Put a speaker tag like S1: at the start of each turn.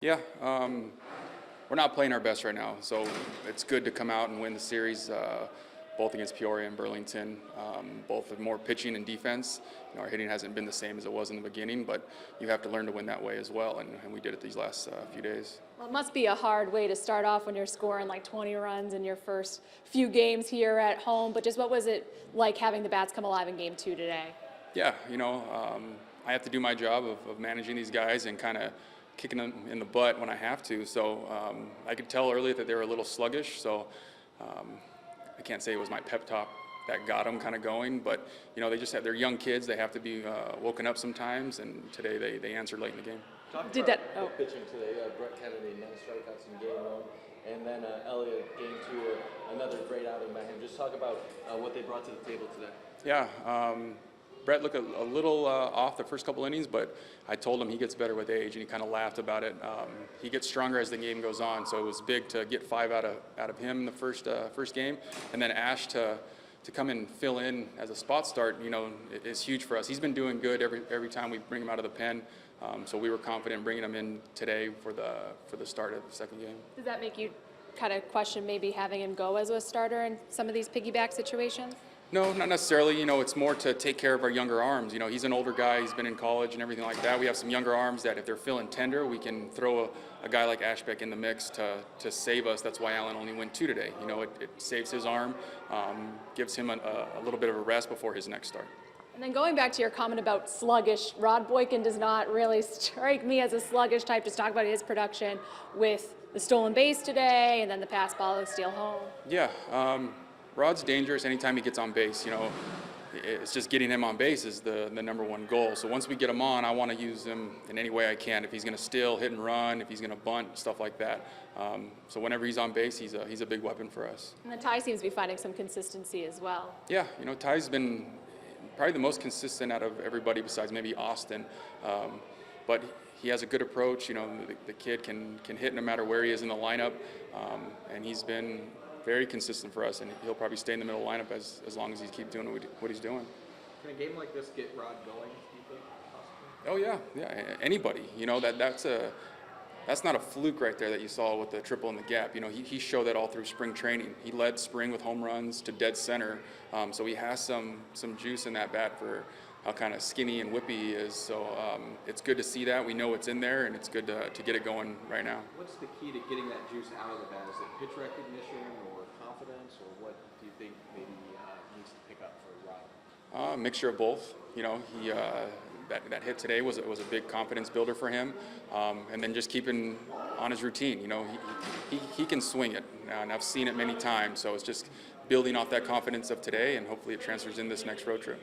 S1: Yeah, we're not playing our best right now, so it's good to come out and win the series, both against Peoria and Burlington. Both with more pitching and defense. Our hitting hasn't been the same as it was in the beginning, but you have to learn to win that way as well, and we did it these last few days.
S2: Well, it must be a hard way to start off when you're scoring like 20 runs in your first few games here at home, but just what was it like having the bats come alive in Game 2 today?
S1: Yeah, I have to do my job of managing these guys and kind of kicking them in the butt when I have to. So I could tell earlier that they were a little sluggish. So I can't say it was my pep talk that got them kind of going, but they're young kids. They have to be woken up sometimes. And today they answered late in the game.
S3: Did that pitching today? Brett Kennedy, 9 strikeouts in Game 1, and then Elliott, Game 2, another great outing by him. Just talk about what they brought to the table today.
S1: Yeah. Brett looked a little off the first couple innings, but I told him he gets better with age, and he kind of laughed about it. He gets stronger as the game goes on, so it was big to get 5 out of him in the first game, and then Ash to come and fill in as a spot start. Is huge for us. He's been doing good every time we bring him out of the pen, so we were confident bringing him in today for the start of the second game.
S2: Does that make you kind of question maybe having him go as a starter in some of these piggyback situations?
S1: No, not necessarily. It's more to take care of our younger arms. He's an older guy. He's been in college and everything like that. We have some younger arms that if they're feeling tender, we can throw a guy like Ashbeck in the mix to save us. That's why Allen only went 2 today. It saves his arm, gives him a little bit of a rest before his next start.
S2: And then going back to your comment about sluggish, Rod Boykin does not really strike me as a sluggish type. Just talk about his production with the stolen base today and then the pass ball to steal home.
S1: Yeah. Rod's dangerous anytime he gets on base. It's just getting him on base is the number one goal. So once we get him on, I want to use him in any way I can. If he's going to steal, hit and run, if he's going to bunt, stuff like that. So whenever he's on base, he's a big weapon for us.
S2: And then Ty seems to be finding some consistency as well.
S1: Yeah, Ty's been probably the most consistent out of everybody besides maybe Austin. But he has a good approach. The kid can hit no matter where he is in the lineup, and he's been very consistent for us, and he'll probably stay in the middle lineup as long as he keeps doing what he's doing.
S3: Can a game like this get Rod going, do you think, possibly?
S1: Oh yeah, anybody. That's not a fluke right there that you saw with the triple in the gap. He showed that all through spring training. He led spring with home runs to dead center, so he has some juice in that bat for how kind of skinny and whippy he is. So it's good to see that. We know it's in there, and it's good to get it going right now.
S3: What's the key to getting that juice out of the bat? Is it pitch recognition or confidence, or what do you think maybe needs to pick up for Rod?
S1: Mixture of both. That hit today was a big confidence builder for him, and then just keeping on his routine. He can swing it, and I've seen it many times. So it's just building off that confidence of today, and hopefully it transfers in this next road trip.